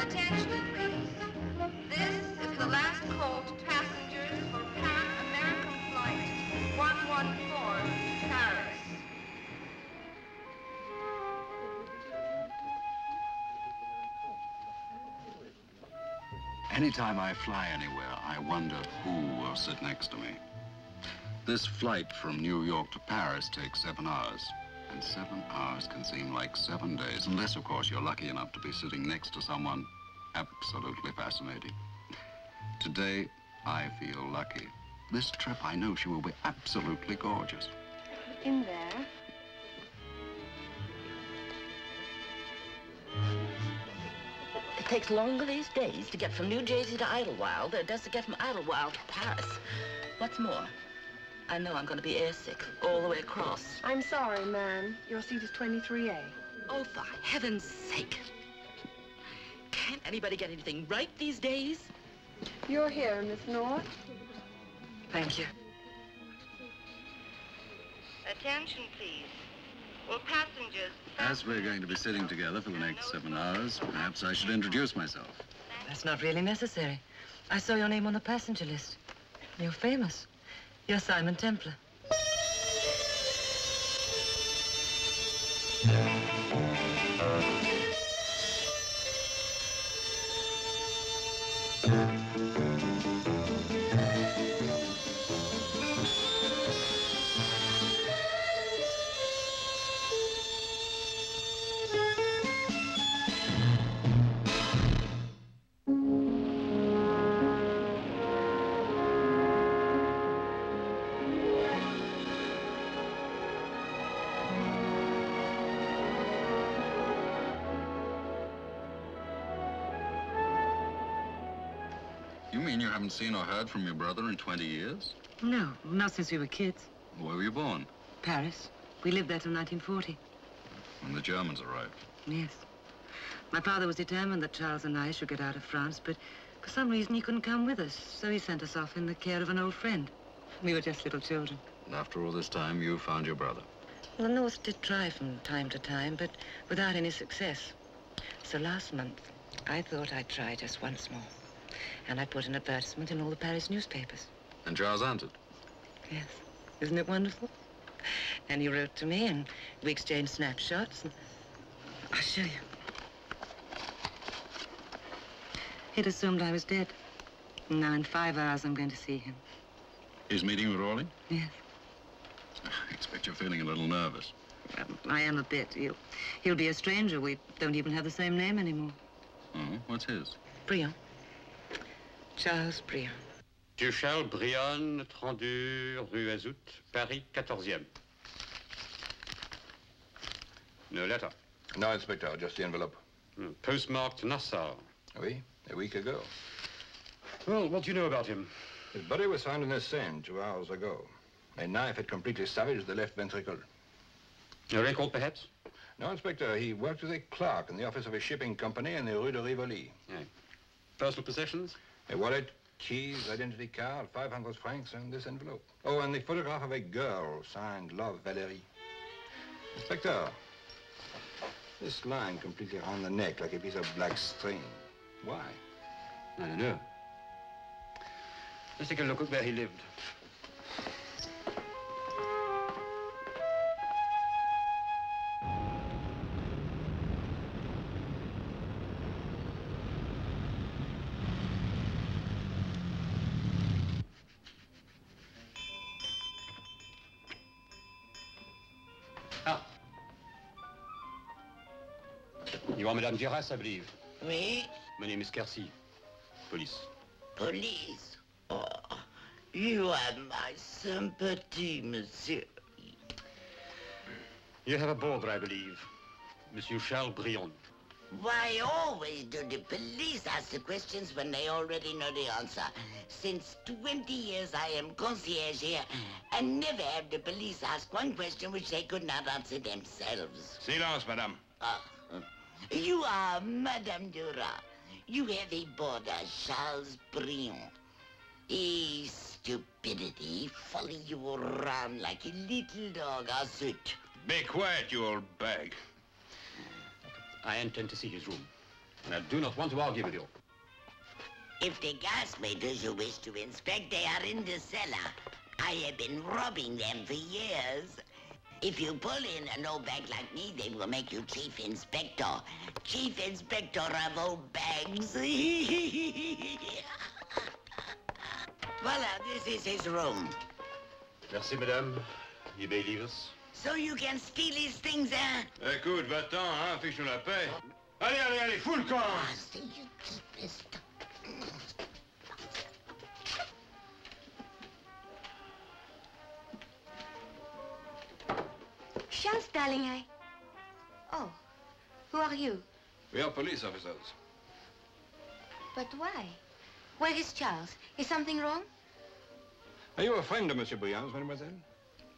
Attention, please. This is the last call to passengers for Pan American Flight 114, Paris. Anytime I fly anywhere, I wonder who will sit next to me. This flight from New York to Paris takes 7 hours. And 7 hours can seem like 7 days, unless, of course, you're lucky enough to be sitting next to someone absolutely fascinating. Today, I feel lucky. This trip, I know she will be absolutely gorgeous. In there. It takes longer these days to get from New Jersey to Idlewild than it does to get from Idlewild to Paris. What's more, I know I'm going to be airsick all the way across. I'm sorry, ma'am. Your seat is 23A. Oh, for heaven's sake. Can't anybody get anything right these days? You're here, Miss North. Thank you. Attention, please. Will passengers... As we're going to be sitting together for the next 7 hours, perhaps I should introduce myself. That's not really necessary. I saw your name on the passenger list. You're famous. You're Simon Templar. You mean you haven't seen or heard from your brother in 20 years? No, not since we were kids. Where were you born? Paris. We lived there till 1940. When the Germans arrived. Yes. My father was determined that Charles and I should get out of France, but for some reason he couldn't come with us, so he sent us off in the care of an old friend. We were just little children. And after all this time, you found your brother. Well, the North did try from time to time, but without any success. So last month, I thought I'd try just once more. And I put an advertisement in all the Paris newspapers. And Charles answered? Yes. Isn't it wonderful? And he wrote to me, and we exchanged snapshots. And I'll show you. He'd assumed I was dead. And now in 5 hours, I'm going to see him. He's meeting with Rawley? Yes. I expect you're feeling a little nervous. I am a bit. He'll be a stranger. We don't even have the same name anymore. Oh, what's his? Briand. Charles Briand. Monsieur Charles Briand, 32 rue Azout, Paris 14e. No letter. No, Inspector, just the envelope. Postmarked Nassau. Oui, a week ago. Well, what do you know about him? His body was found in the Seine 2 hours ago. A knife had completely savaged the left ventricle. A record, perhaps? No, Inspector, he worked as a clerk in the office of a shipping company in the Rue de Rivoli. Aye. Personal possessions? A wallet, keys, identity card, 500 francs, and this envelope. Oh, and the photograph of a girl signed Love Valérie. Inspector, this line completely around the neck like a piece of black string. Why? I don't know. Let's take a look at where he lived. You are Madame Duras, I believe. Me? My name is Kersey. Police. Police? Oh, you have my sympathy, monsieur. You have a boarder, I believe. Monsieur Charles Briand. Why always do the police ask the questions when they already know the answer? Since 20 years I am concierge here, and never have the police asked one question which they could not answer themselves. Silence, madame. You are Madame Duras. You have a boarder, Charles Briand. A stupidity, follow you around like a little dog, Azout. Be quiet, you old bag. I intend to see his room. and I do not want to argue with you. If the gas meters you wish to inspect, they are in the cellar. I have been robbing them for years. If you pull in a low bag like me, they will make you chief inspector. Chief inspector of old bags. Voila, this is his room. Merci, madame. You may leave us. So you can steal his things, hein? Écoute, va-t'en, hein, fiche-nous la paix. Allez, allez, allez, fous le camp! Ah, so you keep this stuff. Charles, darling, Oh, who are you? We are police officers. But why? Where is Charles? Is something wrong? Are you a friend of Monsieur Briand's, mademoiselle?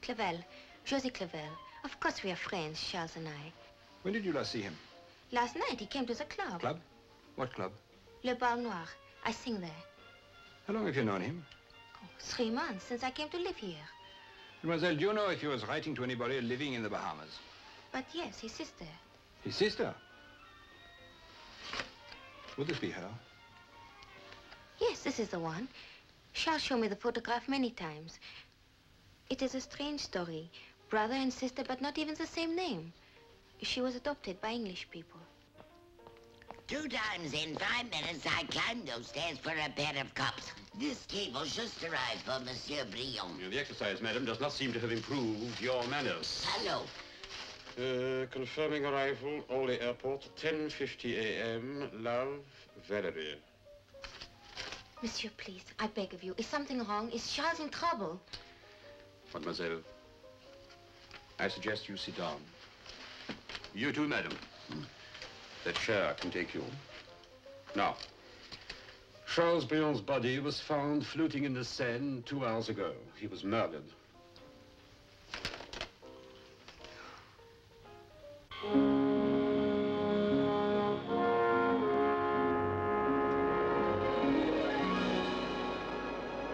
Clavel, Josie Clavel. Of course we are friends, Charles and I. When did you last see him? Last night he came to the club. Club? What club? Le Bar Noir. I sing there. How long have you known him? Oh, 3 months since I came to live here. Mademoiselle, do you know if he was writing to anybody living in the Bahamas? But yes, his sister. His sister? Would this be her? Yes, this is the one. Charles showed me the photograph many times. It is a strange story. Brother and sister, but not even the same name. She was adopted by English people. 2 times in 5 minutes, I climbed those stairs for a pair of cups. This cable just arrived for Monsieur Briand. The exercise, madam, does not seem to have improved your manners. Hello. Confirming arrival, Orly Airport, 10:50 a.m. Love, Valerie. Monsieur, please, I beg of you. Is something wrong? Is Charles in trouble? Mademoiselle, I suggest you sit down. You too, madam. That chair can take you. Now, Charles Briand's body was found floating in the Seine 2 hours ago. He was murdered.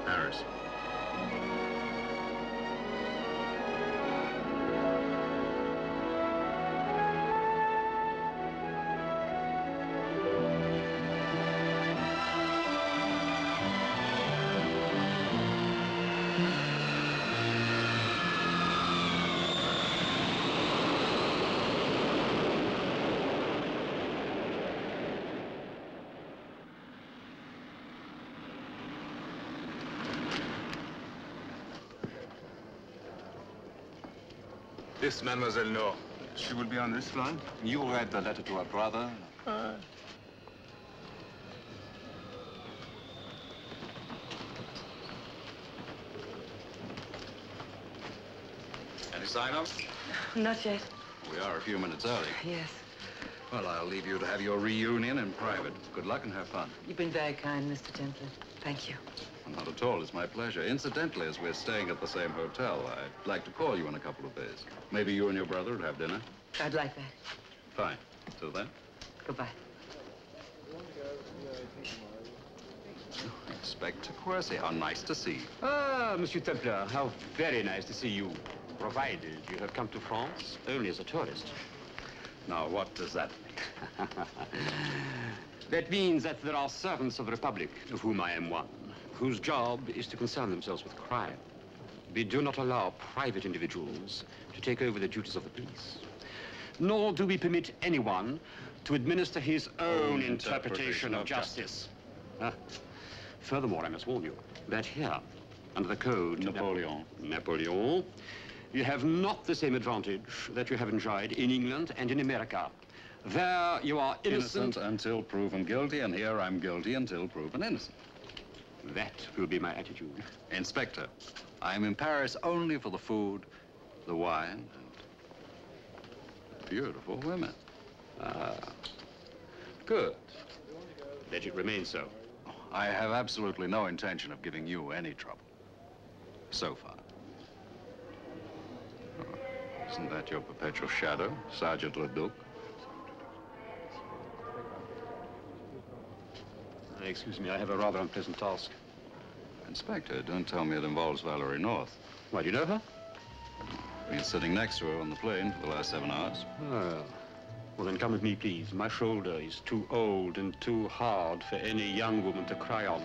Paris. This Mademoiselle No. She will be on this line. You write the letter to her brother. Any sign-ups? Not yet. We are a few minutes early. Yes. Well, I'll leave you to have your reunion in private. Good luck and have fun. You've been very kind, Mr. Templar. Thank you. Not at all. It's my pleasure. Incidentally, as we're staying at the same hotel, I'd like to call you in a couple of days. Maybe you and your brother would have dinner. I'd like that. Fine. Till then. Goodbye. Inspector Quercy, how nice to see you. Ah, Monsieur Templar, how very nice to see you. Provided you have come to France only as a tourist. Now, what does that mean? That means that there are servants of the Republic, of whom I am one, whose job is to concern themselves with crime. We do not allow private individuals to take over the duties of the police. Nor do we permit anyone to administer his own interpretation of justice. Furthermore, I must warn you that here, under the code Napoleon. Napoleon, you have not the same advantage that you have enjoyed in England and in America. There you are innocent until proven guilty, and here I'm guilty until proven innocent. That will be my attitude. Inspector, I'm in Paris only for the food, the wine, and beautiful women. Ah, good. Let it remain so. I have absolutely no intention of giving you any trouble. So far. Isn't that your perpetual shadow, Sergeant Leduc? Excuse me, I have a rather unpleasant task. Inspector, don't tell me it involves Valerie North. Why, do you know her? Been sitting next to her on the plane for the last 7 hours. Oh. Well, then come with me, please. My shoulder is too old and too hard for any young woman to cry on.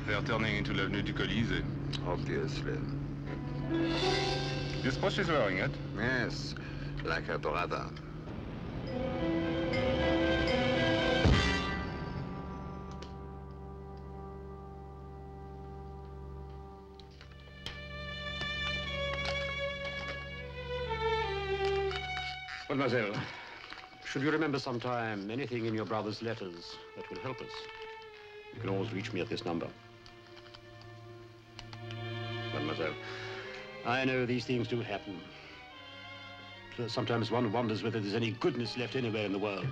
They're turning into l'avenue du Colisée. Obviously. You suppose she's wearing it? Yes, like her brother. Mademoiselle, should you remember sometime anything in your brother's letters that will help us, you can always reach me at this number. Mademoiselle, I know these things do happen. Sometimes one wonders whether there's any goodness left anywhere in the world.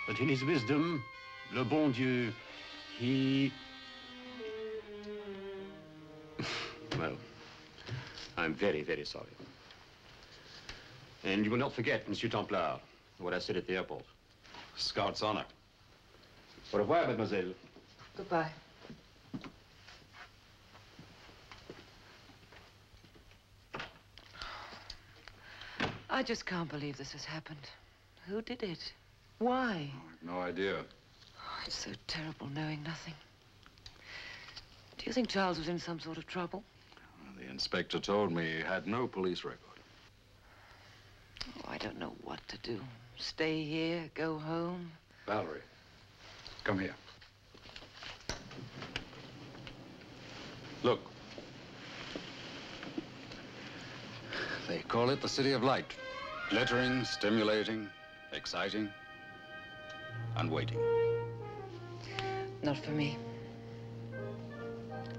But in his wisdom, le bon Dieu, he... Well, I'm very, very sorry. And you will not forget, Monsieur Templard, what I said at the airport. Scout's honor. Au revoir, mademoiselle. Goodbye. I just can't believe this has happened. Who did it? Why? No idea. Oh, it's so terrible knowing nothing. Do you think Charles was in some sort of trouble? The inspector told me he had no police record. Oh, I don't know what to do. Stay here, go home. Valerie, come here. Look. They call it the City of Light. Glittering, stimulating, exciting, and waiting. Not for me.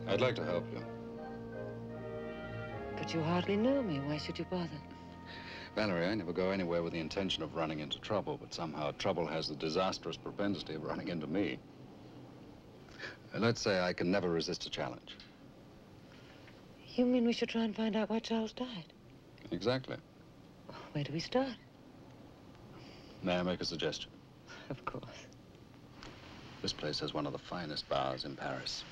I'd like to help you. But you hardly know me. Why should you bother? Valerie, I never go anywhere with the intention of running into trouble, but somehow trouble has the disastrous propensity of running into me. Let's say I can never resist a challenge. You mean we should try and find out why Charles died? Exactly. Where do we start? May I make a suggestion? Of course. This place has one of the finest bars in Paris.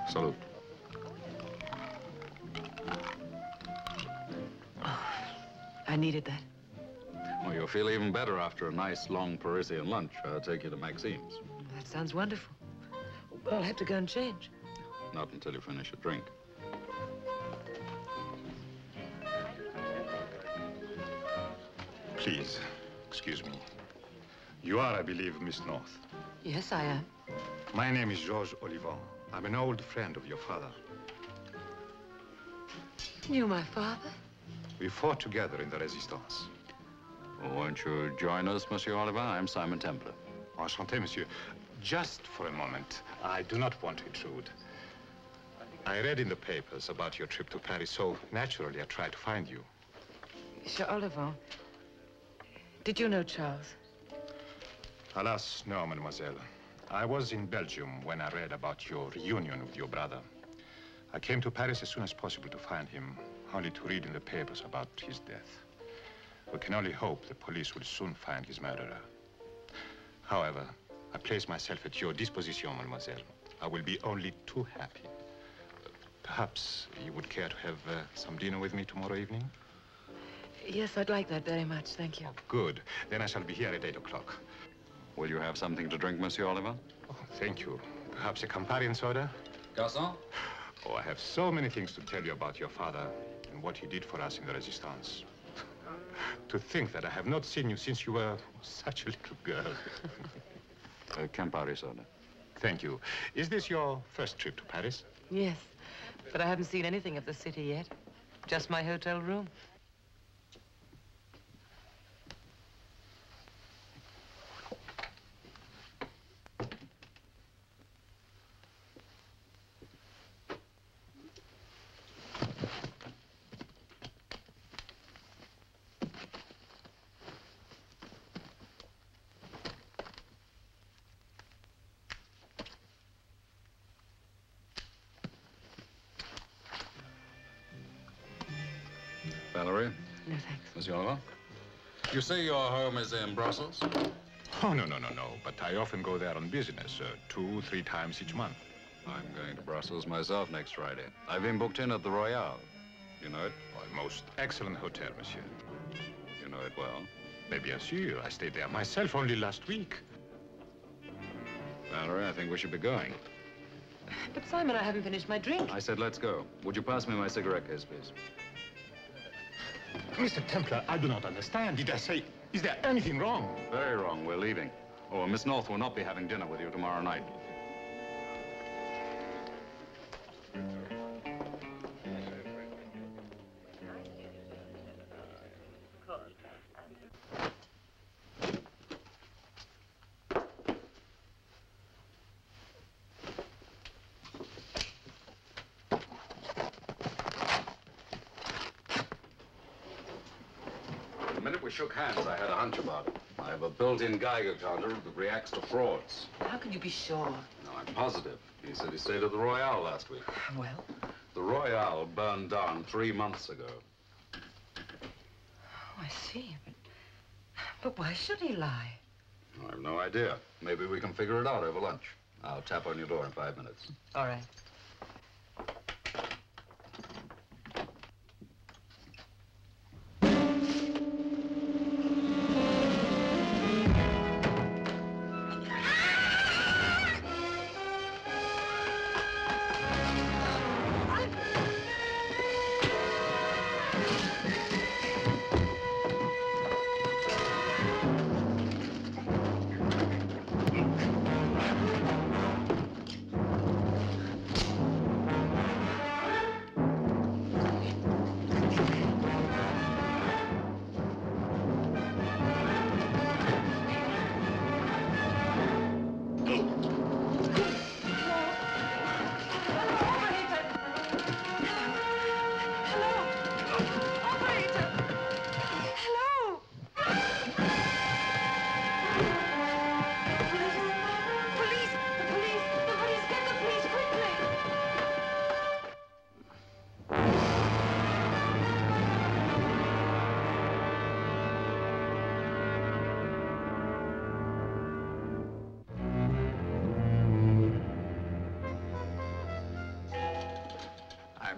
Salute. I needed that. Well, you'll feel even better after a nice, long Parisian lunch. I'll take you to Maxime's. That sounds wonderful. But I'll have to go and change. Not until you finish your drink. Please, excuse me. You are, I believe, Miss North. Yes, I am. My name is Georges Olivan. I'm an old friend of your father. You, my father? We fought together in the Resistance. Well, won't you join us, Monsieur Oliver? I'm Simon Templar. Enchanté, monsieur. Just for a moment, I do not want to intrude. I read in the papers about your trip to Paris, so naturally I tried to find you. Monsieur Oliver, did you know Charles? Alas, no, mademoiselle. I was in Belgium when I read about your reunion with your brother. I came to Paris as soon as possible to find him, only to read in the papers about his death. We can only hope the police will soon find his murderer. However, I place myself at your disposition, mademoiselle. I will be only too happy. Perhaps you would care to have some dinner with me tomorrow evening? Yes, I'd like that very much, thank you. Oh, good. Then I shall be here at 8 o'clock. Will you have something to drink, Monsieur Oliver? Oh, thank you. Perhaps a Campari and soda? Garçon? Oh, I have so many things to tell you about your father and what he did for us in the Resistance. To think that I have not seen you since you were such a little girl. Campari soda. Thank you. Is this your first trip to Paris? Yes, but I haven't seen anything of the city yet. Just my hotel room. Valerie? No, thanks. Miss Oliver? You say your home is in Brussels? Oh, no. But I often go there on business, 2-3 times each month. I'm going to Brussels myself next Friday. I've been booked in at the Royale. You know it? Oh, a most excellent hotel, monsieur. You know it well. Mais bien sûr, I stayed there myself only last week. Valerie, I think we should be going. But Simon, I haven't finished my drink. I said let's go. Would you pass me my cigarette case, please? Mr. Templar, I do not understand. Did I say, is there anything wrong? Very wrong. We're leaving. Oh, Miss North will not be having dinner with you tomorrow night. The minute we shook hands, I had a hunch about it. I have a built-in Geiger counter that reacts to frauds. How can you be sure? No, I'm positive. He said he stayed at the Royale last week. Well? The Royale burned down 3 months ago. Oh, I see. But why should he lie? I have no idea. Maybe we can figure it out over lunch. I'll tap on your door in 5 minutes. All right.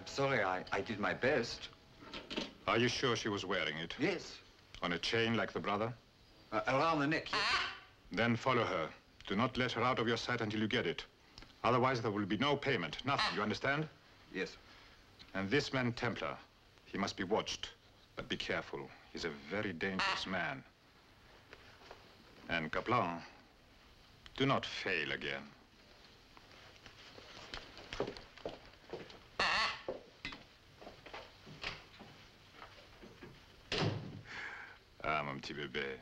Sorry, I did my best. Are you sure she was wearing it? Yes. On a chain like the brother? Around the neck. Then follow her. Do not let her out of your sight until you get it. Otherwise, there will be no payment. Nothing, you understand? Yes. And this man, Templar, he must be watched. But be careful. He's a very dangerous man. And Kaplan, do not fail again. Ah, mon petit bébé,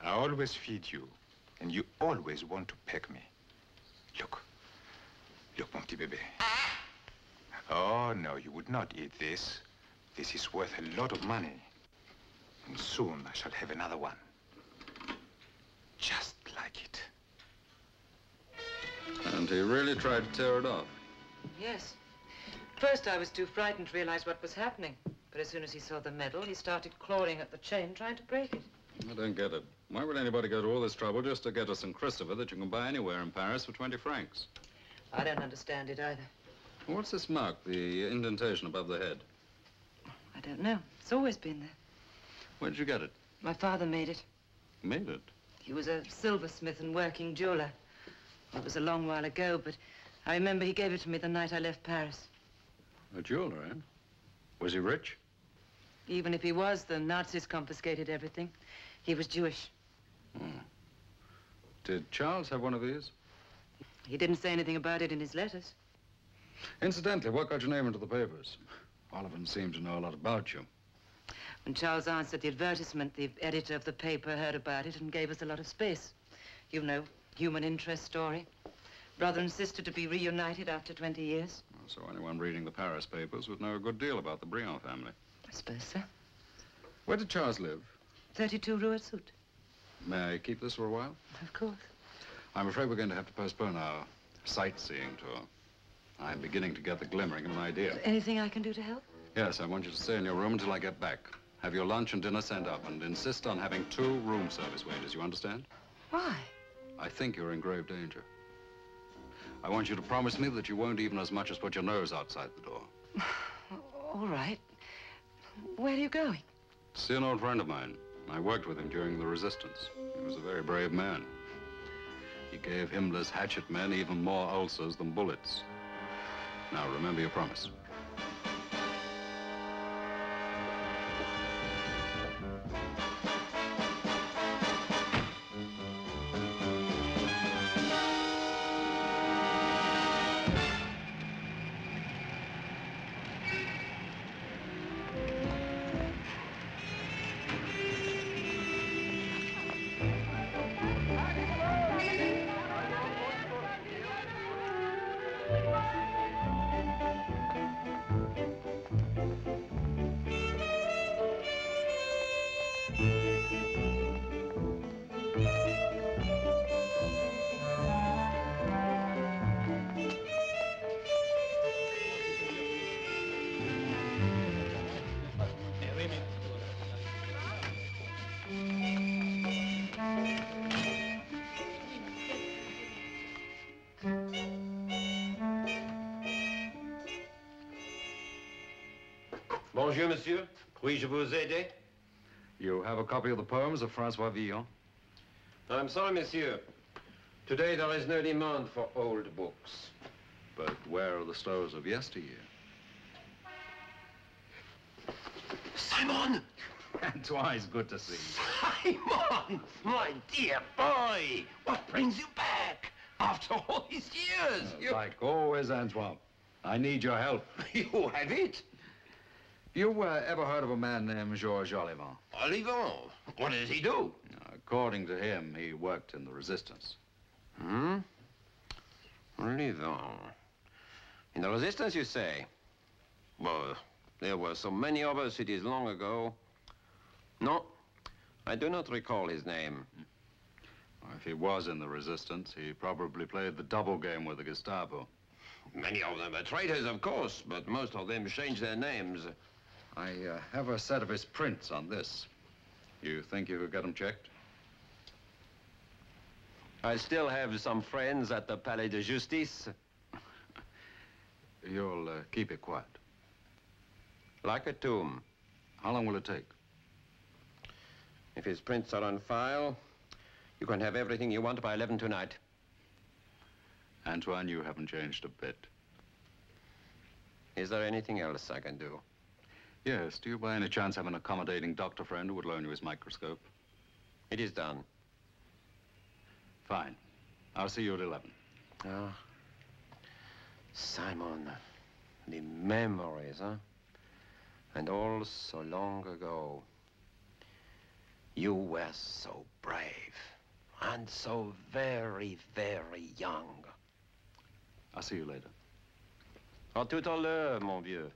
I always feed you, and you always want to peck me. Look, mon petit bébé. Oh, no, you would not eat this. This is worth a lot of money. And soon I shall have another one. Just like it. And he really tried to tear it off. Yes. First, I was too frightened to realize what was happening. But as soon as he saw the medal, he started clawing at the chain, trying to break it. I don't get it. Why would anybody go to all this trouble just to get a St. Christopher that you can buy anywhere in Paris for 20 francs? I don't understand it either. What's this mark, the indentation above the head? I don't know. It's always been there. Where did you get it? My father made it. Made it? He was a silversmith and working jeweler. It was a long while ago, but I remember he gave it to me the night I left Paris. A jeweler, eh? Was he rich? Even if he was, the Nazis confiscated everything. He was Jewish. Hmm. Did Charles have one of these? He didn't say anything about it in his letters. Incidentally, what got your name into the papers? All of them seem to know a lot about you. When Charles answered the advertisement, the editor of the paper heard about it and gave us a lot of space. You know, human interest story. Brother and sister to be reunited after 20 years. So anyone reading the Paris papers would know a good deal about the Briand family. I suppose so. Where did Charles live? 32 Rue Soute. May I keep this for a while? Of course. I'm afraid we're going to have to postpone our sightseeing tour. I'm beginning to get the glimmering of an idea. Anything I can do to help? Yes, I want you to stay in your room until I get back. Have your lunch and dinner sent up, and insist on having 2 room service waiters, you understand? Why? I think you're in grave danger. I want you to promise me that you won't even as much as put your nose outside the door. All right. Where are you going? See an old friend of mine. I worked with him during the resistance. He was a very brave man. He gave Himmler's hatchet men even more ulcers than bullets. Now, remember your promise. Bonjour, monsieur. Puis-je vous aider? You have a copy of the poems of Francois Villon? I'm sorry, monsieur. Today there is no demand for old books. But where are the stores of yesteryear? Simon! And twice good to see you. Simon! My dear boy! What brings you back? After all these years? Like always, Antoine. I need your help. You have it? You ever heard of a man named Georges Olivant? Olivant? What does he do? According to him, he worked in the resistance. Hmm? Olivant. In the resistance, you say? Well, there were so many other cities long ago. No, I do not recall his name. If he was in the resistance, he probably played the double game with the Gestapo. Many of them are traitors, of course, but most of them changed their names. I have a set of his prints on this. You think you could get them checked? I still have some friends at the Palais de Justice. You'll keep it quiet. Like a tomb. How long will it take? If his prints are on file, you can have everything you want by 11 tonight. Antoine, you haven't changed a bit. Is there anything else I can do? Yes. Do you by any chance have an accommodating doctor friend who would loan you his microscope? It is done. Fine. I'll see you at 11. Ah. Simon, the memories, huh? And all so long ago. You were so brave and so very, very young. I'll see you later. À tout à l'heure, mon vieux.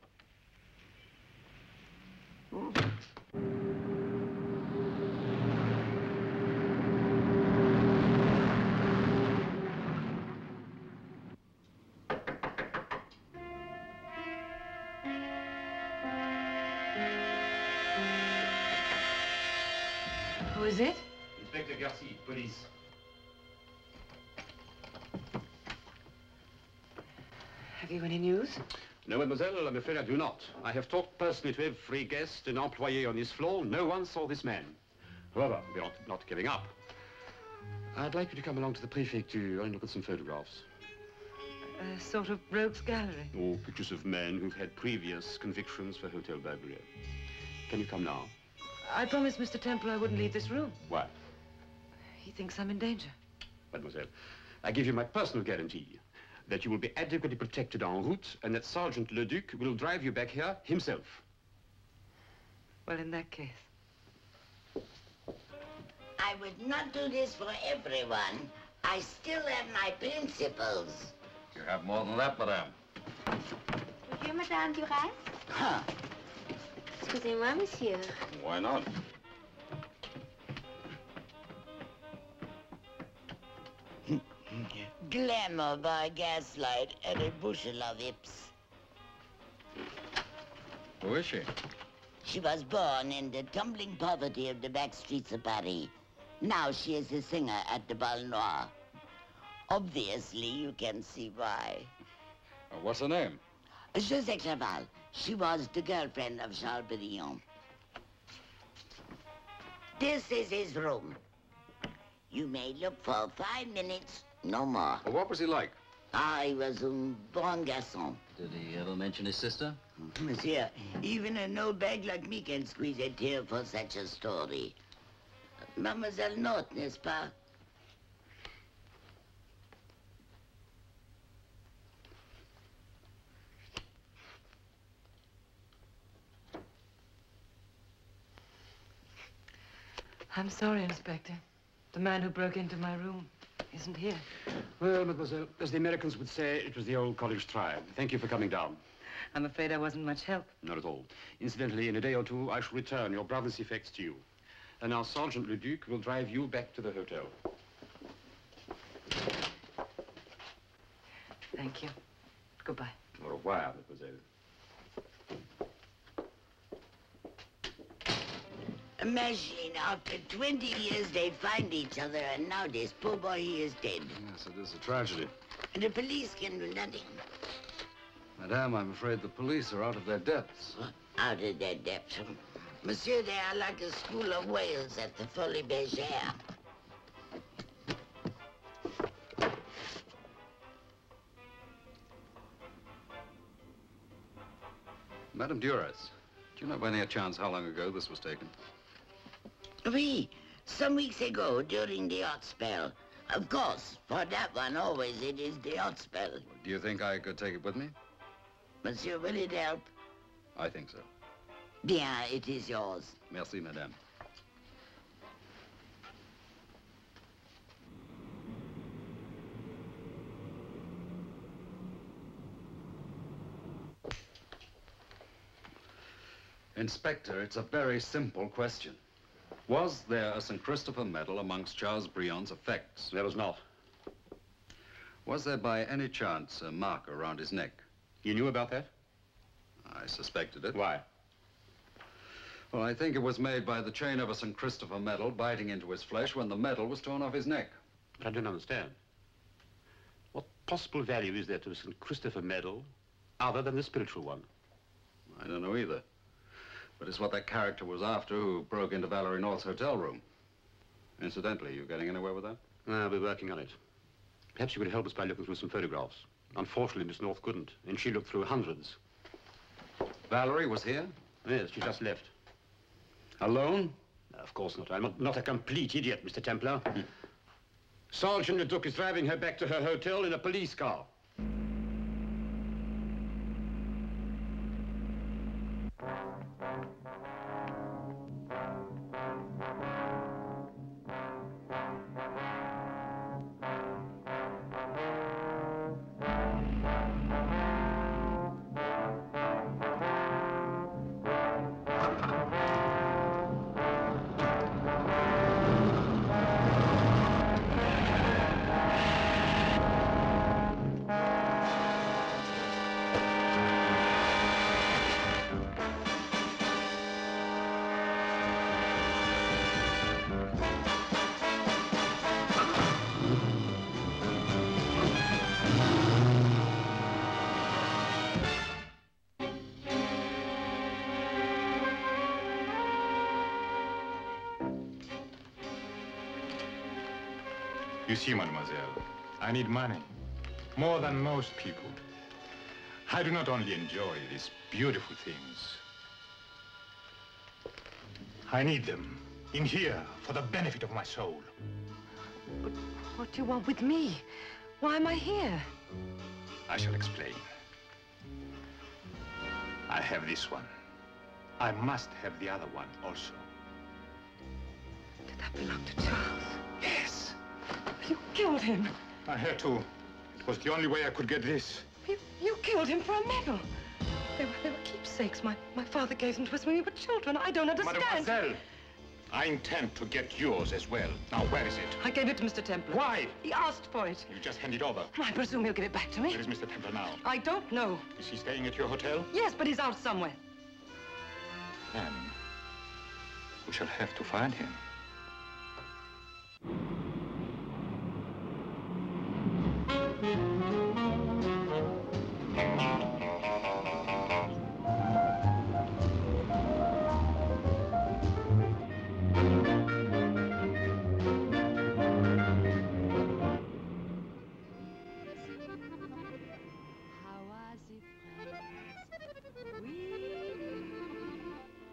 Who is it? Inspector Garcia, police. Have you any news? No, mademoiselle, I'm afraid I do not. I have talked personally to every guest and employé on this floor. No one saw this man. However, we're not giving up. I'd like you to come along to the prefecture and look at some photographs. A sort of rogues gallery. Or pictures of men who've had previous convictions for hotel burglary. Can you come now? I promised Mr. Templar I wouldn't leave this room. Why? He thinks I'm in danger. Mademoiselle, I give you my personal guarantee that you will be adequately protected en route and that Sergeant Leduc will drive you back here himself. Well, in that case. I would not do this for everyone. I still have my principles. You have more than that, madame. Bonjour, Madame Duras. Huh. Excusez-moi, monsieur. Why not? Glamour by gaslight and a bushel of hips. Who is she? She was born in the tumbling poverty of the back streets of Paris. Now she is a singer at the Bal Noir. Obviously, you can see why. What's her name? Josette Chaval. She was the girlfriend of Charles Perillon. This is his room. You may look for 5 minutes, no more. Well, what was he like? He was un bon garçon. Did he ever mention his sister? Monsieur, even an old bag like me can squeeze a tear for such a story. Mademoiselle Note, n'est-ce pas? I'm sorry, Inspector. The man who broke into my room isn't here. Well, mademoiselle, as the Americans would say, it was the old college tribe. Thank you for coming down. I'm afraid I wasn't much help. Not at all. Incidentally, in a day or two, I shall return your brother's effects to you. And now Sergeant Leduc will drive you back to the hotel. Thank you. Goodbye. Au revoir, mademoiselle. Imagine, after 20 years, they find each other, and now this poor boy, he is dead. Yes, it is a tragedy. And the police can do nothing. Madame, I'm afraid the police are out of their depths. Out of their depths. Monsieur, they are like a school of whales at the Folie Bergère. Madame Duras, do you know by any chance how long ago this was taken? Oui, some weeks ago, during the hot spell. Of course, for that one, always it is the hot spell. Do you think I could take it with me? Monsieur, will it help? I think so. Bien, it is yours. Merci, madame. Inspector, it's a very simple question. Was there a St. Christopher medal amongst Charles Brion's effects? There was not. Was there by any chance a mark around his neck? You knew about that? I suspected it. Why? Well, I think it was made by the chain of a St. Christopher medal biting into his flesh when the medal was torn off his neck. But I don't understand. What possible value is there to a St. Christopher medal other than the spiritual one? I don't know either. But it's what that character was after who broke into Valerie North's hotel room. Incidentally, you getting anywhere with that? We're working on it. Perhaps you could help us by looking through some photographs. Unfortunately, Miss North couldn't, and she looked through hundreds. Valerie was here? Yes, she just left. Alone? Of course not. I'm not a complete idiot, Mr. Templar. Sergeant Leduc is driving her back to her hotel in a police car. You see, mademoiselle, I need money. More than most people. I do not only enjoy these beautiful things, I need them in here for the benefit of my soul. But what do you want with me? Why am I here? I shall explain. I have this one. I must have the other one also. Did that belong to Charles? Yes. You killed him. I had to. It was the only way I could get this. You killed him for a medal. They were keepsakes. My father gave them to us when we were children. I don't understand. Mademoiselle, I intend to get yours as well. Now, where is it? I gave it to Mr. Templar. Why? He asked for it. You just hand it over. I presume he'll give it back to me. Where is Mr. Templar now? I don't know. Is he staying at your hotel? Yes, but he's out somewhere. Then we shall have to find him.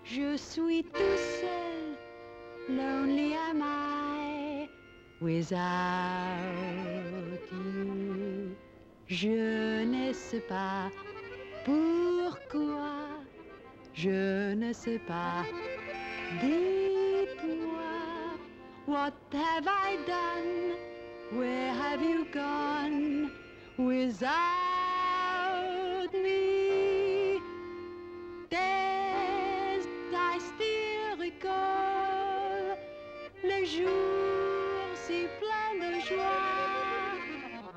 Je suis tout seul, lonely am I, without you. Je ne sais pas pourquoi, je ne sais pas. Dites-moi, what have I done? Where have you gone without me? I still recall le jour si plein de joie.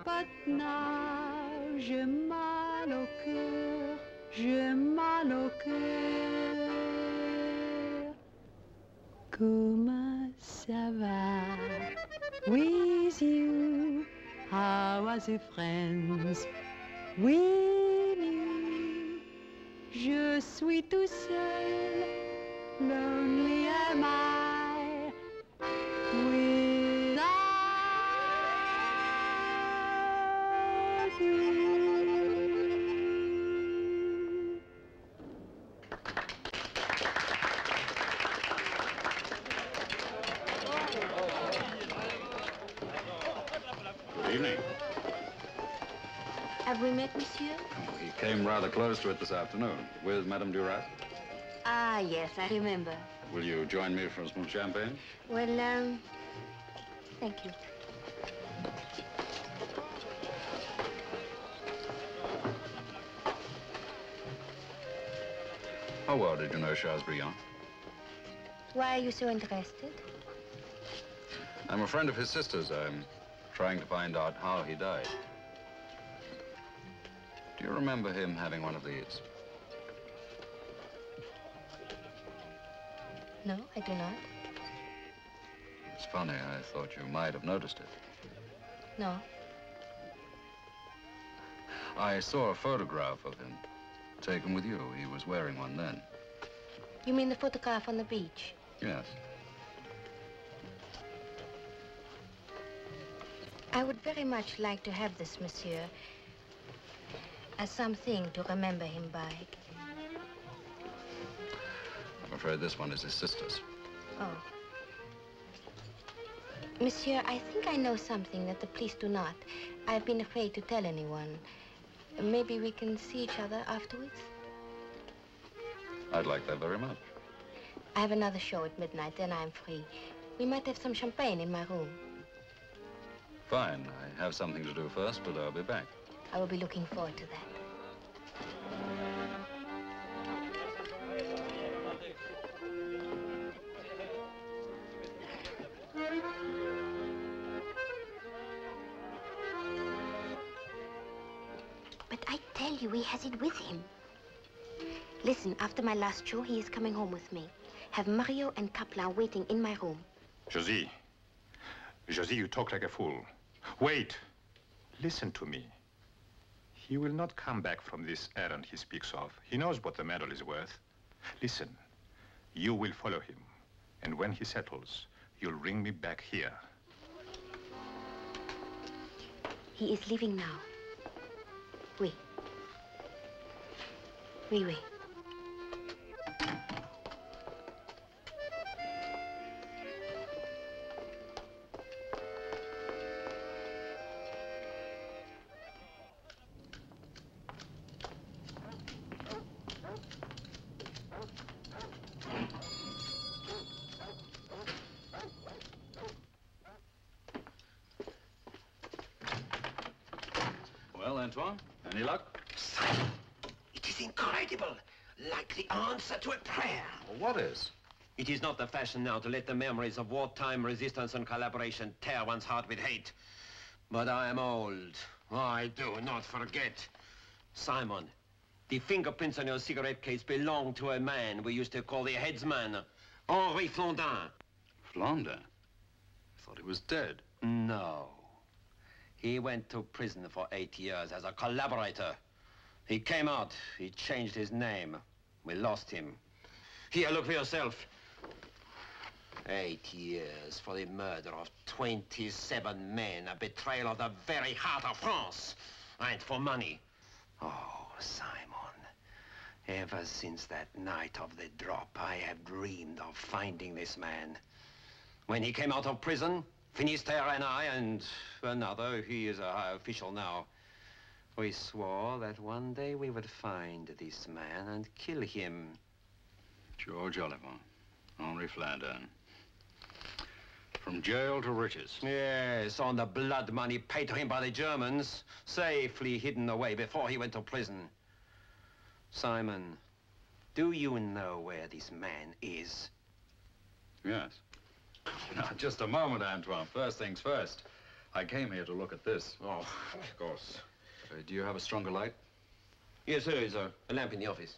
But now j'ai mal au cœur, j'ai mal au cœur. Comment ça va with you? How are the friends with you? Je suis tout seul, lonely am I, without you. Good evening. Have we met, monsieur? We came rather close to it this afternoon with Madame Duras. Ah, yes, I remember. Will you join me for a small champagne? Well, thank you. How well did you know Chateaubriand? Why are you so interested? I'm a friend of his sister's. I'm trying to find out how he died. Do you remember him having one of these? No, I do not. It's funny. I thought you might have noticed it. No. I saw a photograph of him taken with you. He was wearing one then. You mean the photograph on the beach? Yes. I would very much like to have this, monsieur, as something to remember him by. I'm afraid this one is his sister's. Oh. Monsieur, I think I know something that the police do not. I've been afraid to tell anyone. Maybe we can see each other afterwards? I'd like that very much. I have another show at midnight, then I'm free. We might have some champagne in my room. Fine. I have something to do first, but I'll be back. I will be looking forward to that. But I tell you, he has it with him. Listen, after my last show, he is coming home with me. Have Mario and Kaplan waiting in my room. Josie. Josie, you talk like a fool. Wait. Listen to me. He will not come back from this errand he speaks of. He knows what the medal is worth. Listen, you will follow him. And when he settles, you'll ring me back here. He is leaving now. Oui. Oui, oui. Antoine? Any luck? Simon, it is incredible. Like the answer to a prayer. Well, what is? It is not the fashion now to let the memories of wartime resistance and collaboration tear one's heart with hate. But I am old. I do not forget. Simon, the fingerprints on your cigarette case belong to a man we used to call the Headsman, Henri Flandin. Flandin? I thought he was dead. No. He went to prison for 8 years as a collaborator. He came out. He changed his name. We lost him. Here, look for yourself. 8 years for the murder of 27 men, a betrayal of the very heart of France, and for money. Oh, Simon, ever since that night of the drop, I have dreamed of finding this man. When he came out of prison, Finisterre and I, and another, he is a high official now, we swore that one day we would find this man and kill him. George Oliver, Henri Flandin. From jail to riches. Yes, on the blood money paid to him by the Germans, safely hidden away before he went to prison. Simon, do you know where this man is? Yes. Now, just a moment, Antoine. First things first. I came here to look at this. Oh, of course. Do you have a stronger light? Yes, sir, is a lamp in the office.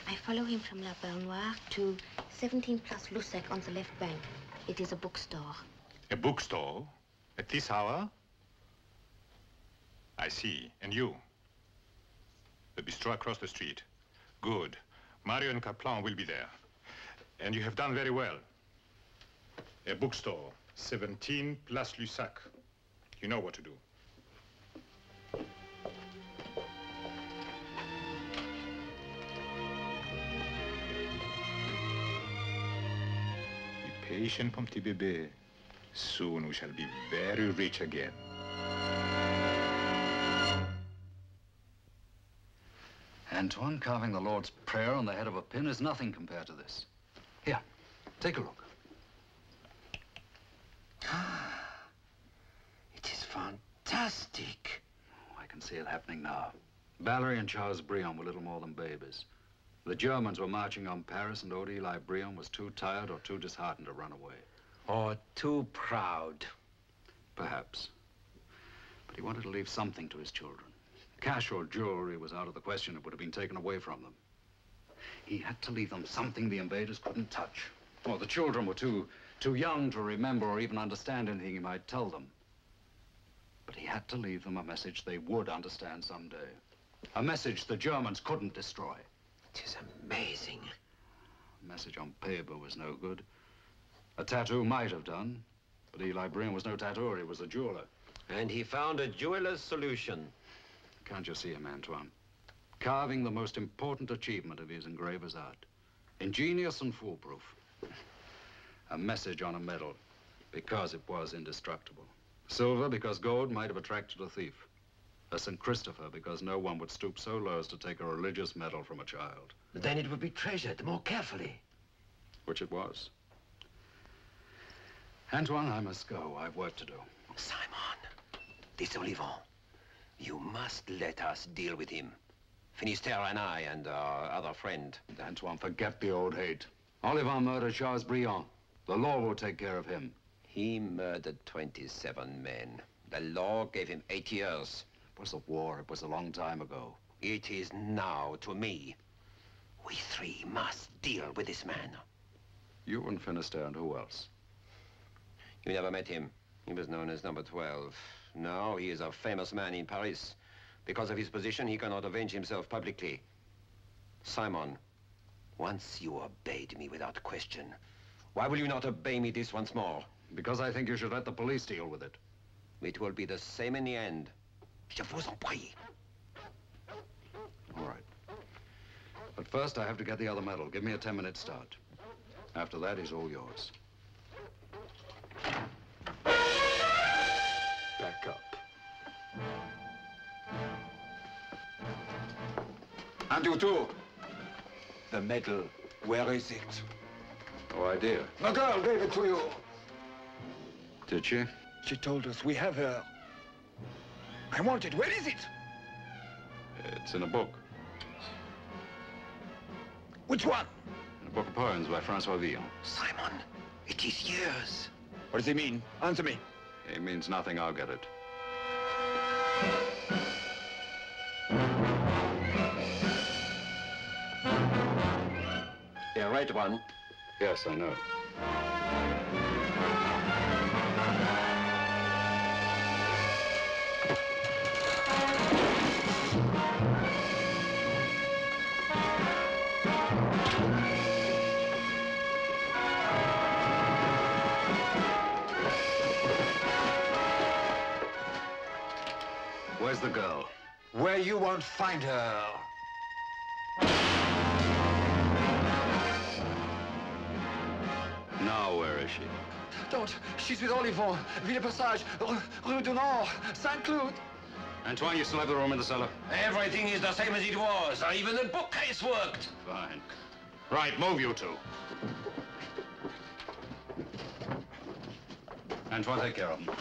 I follow him from La Belle Noire to 17 Place Lussac on the left bank. It is a bookstore. A bookstore? At this hour? I see. And you? The bistro across the street. Good. Mario and Kaplan will be there. And you have done very well. A bookstore, 17 Place Lussac. You know what to do. Be patient, mon petit bébé. Soon we shall be very rich again. Antoine, carving the Lord's Prayer on the head of a pin is nothing compared to this. Here, take a look. It is fantastic. Oh, I can see it happening now. Valerie and Charles Briand were little more than babies. The Germans were marching on Paris, and old Eli Briand was too tired or too disheartened to run away. Or too proud. Perhaps. But he wanted to leave something to his children. Cash or jewelry was out of the question. It would have been taken away from them. He had to leave them something the invaders couldn't touch. Well, the children were too young to remember or even understand anything he might tell them. But he had to leave them a message they would understand someday. A message the Germans couldn't destroy. It is amazing. A message on paper was no good. A tattoo might have done, but Eli Briand was no tattooer, he was a jeweler. And he found a jeweler's solution. Can't you see him, Antoine? Carving the most important achievement of his engraver's art. Ingenious and foolproof. A message on a medal, because it was indestructible. Silver, because gold might have attracted a thief. A St. Christopher, because no one would stoop so low as to take a religious medal from a child. Then it would be treasured more carefully. Which it was. Antoine, I must go. I've work to do. Simon, this Olivon, you must let us deal with him. Finisterre and I and our other friend. Antoine, forget the old hate. Oliver murdered Charles Briand. The law will take care of him. He murdered 27 men. The law gave him 8 years. It was a war. It was a long time ago. It is now to me. We three must deal with this man. You and Finisterre and who else? You never met him. He was known as Number 12. Now he is a famous man in Paris. Because of his position, he cannot avenge himself publicly. Simon, once you obeyed me without question. Why will you not obey me this once more? Because I think you should let the police deal with it. It will be the same in the end. Je vous en prie. All right. But first, I have to get the other medal. Give me a 10-minute start. After that, he's all yours. Back up. And you too. The medal, where is it? No idea. The girl gave it to you. Did she? She told us we have her. I want it. Where is it? It's in a book. Which one? In a book of poems by Francois Villon. Simon, it is yours. What does he mean? Answer me. He means nothing. I'll get it. Yeah, right one. Yes, I know. Where's the girl? Where you won't find her. Now, where is she? Don't. She's with Olivon. Ville Passage. Rue du Nord. Saint-Cloud. Antoine, you still have the room in the cellar? Everything is the same as it was. Even the bookcase worked. Fine. Right, move you two. Antoine, take care of them.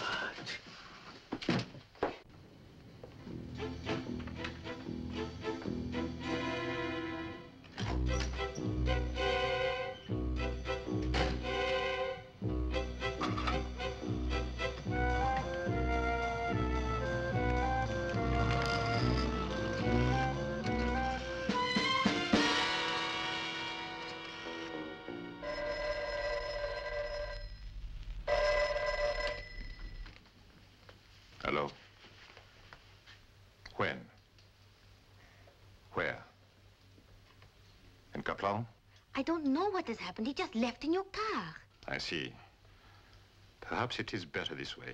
Hello? When? Where? In Kaplan? I don't know what has happened. He just left in your car. I see. Perhaps it is better this way.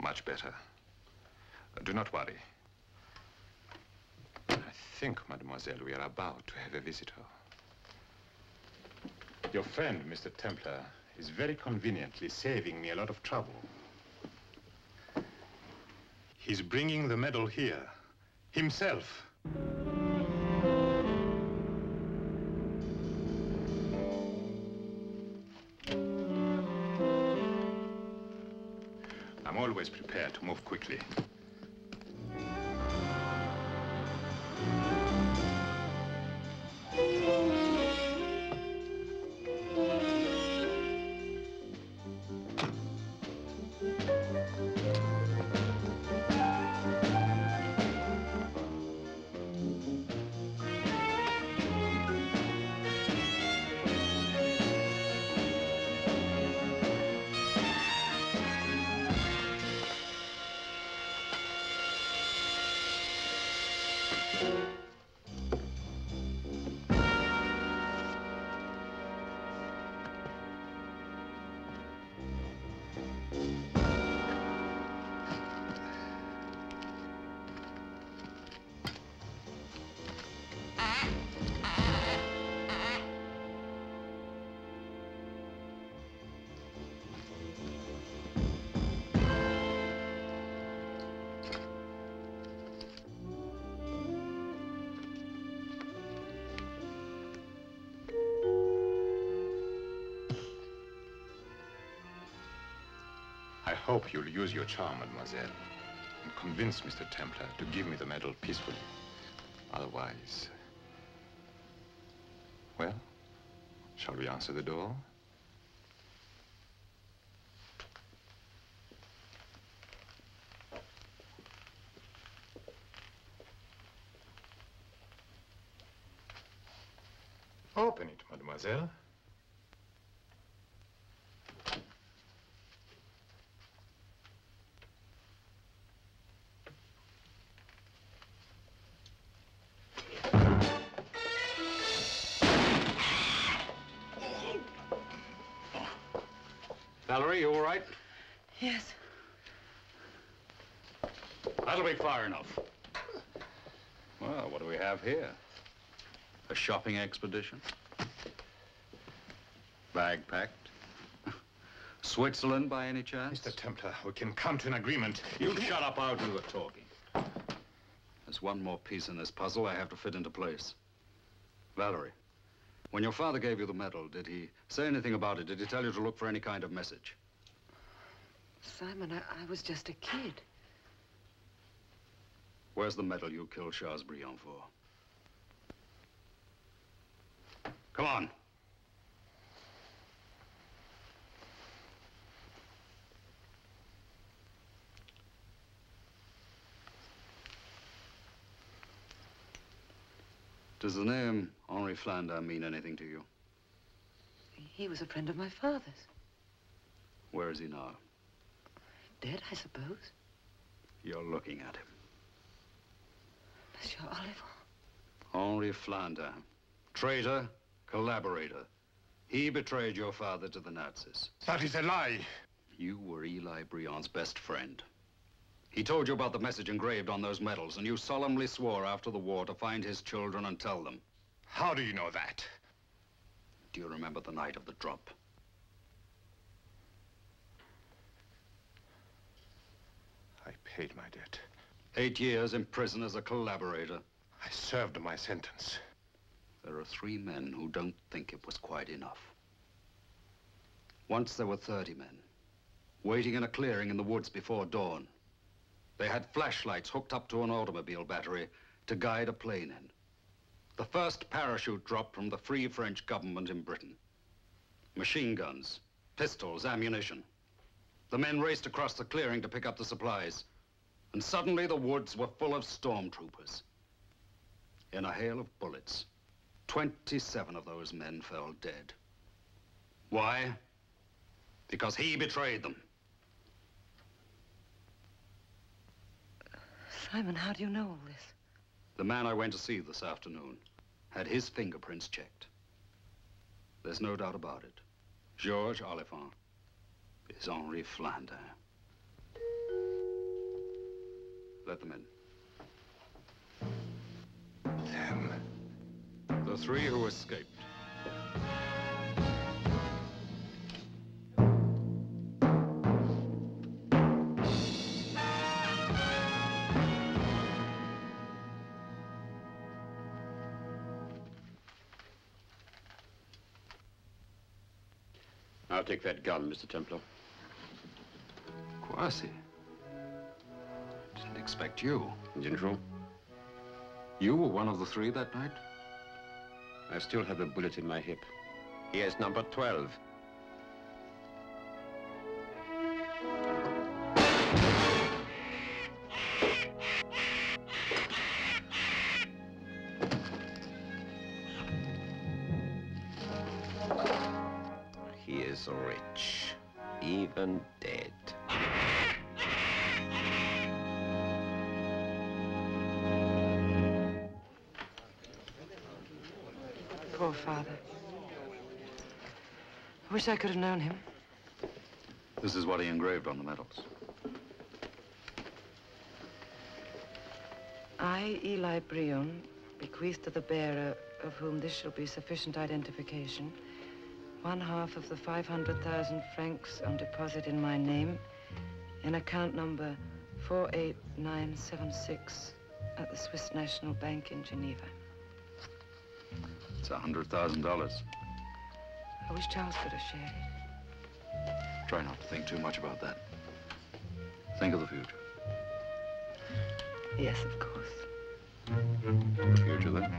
Much better. Do not worry. I think, mademoiselle, we are about to have a visitor. Your friend, Mr. Templar, is very conveniently saving me a lot of trouble. He's bringing the medal here, himself. I'm always prepared to move quickly. I hope you'll use your charm, mademoiselle, and convince Mr. Templar to give me the medal peacefully. Otherwise... Well, shall we answer the door? Open it, mademoiselle. Valerie, you all right? Yes. That'll be far enough. Well, what do we have here? A shopping expedition? Bag packed? Switzerland, by any chance? Mr. Templar, we can come to an agreement. You shut up, I'll do the talking. There's one more piece in this puzzle I have to fit into place. Valerie, when your father gave you the medal, did he say anything about it? Did he tell you to look for any kind of message? Simon, I was just a kid. Where's the medal you killed Chateaubriand for? Come on. Does the name Henri Flandin mean anything to you? He was a friend of my father's. Where is he now? Dead, I suppose. You're looking at him. Monsieur Oliver. Henri Flandin. Traitor, collaborator. He betrayed your father to the Nazis. That is a lie. You were Eli Briand's best friend. He told you about the message engraved on those medals, and you solemnly swore after the war to find his children and tell them. How do you know that? Do you remember the night of the drop? I paid my debt. 8 years in prison as a collaborator. I served my sentence. There are 3 men who don't think it was quite enough. Once there were 30 men, waiting in a clearing in the woods before dawn. They had flashlights hooked up to an automobile battery to guide a plane in. The first parachute drop from the Free French government in Britain. Machine guns, pistols, ammunition. The men raced across the clearing to pick up the supplies, and suddenly the woods were full of stormtroopers. In a hail of bullets, 27 of those men fell dead. Why? Because he betrayed them. Simon, how do you know all this? The man I went to see this afternoon had his fingerprints checked. There's no doubt about it. Georges Oliphant is Henri Flandin. Let them in. Them? The 3 who escaped. I'll take that gun, Mr. Templar. Quasi. Didn't expect you. General? You were one of the 3 that night? I still have a bullet in my hip. Here's number 12. He is rich, even dead. Poor father. I wish I could have known him. This is what he engraved on the medals. I, Eli Brion, bequeath to the bearer, of whom this shall be sufficient identification, 1/2 of the 500,000 francs on deposit in my name in account number 48976 at the Swiss National Bank in Geneva. It's $100,000. I wish Charles could have shared it. Try not to think too much about that. Think of the future. Yes, of course. The future, then?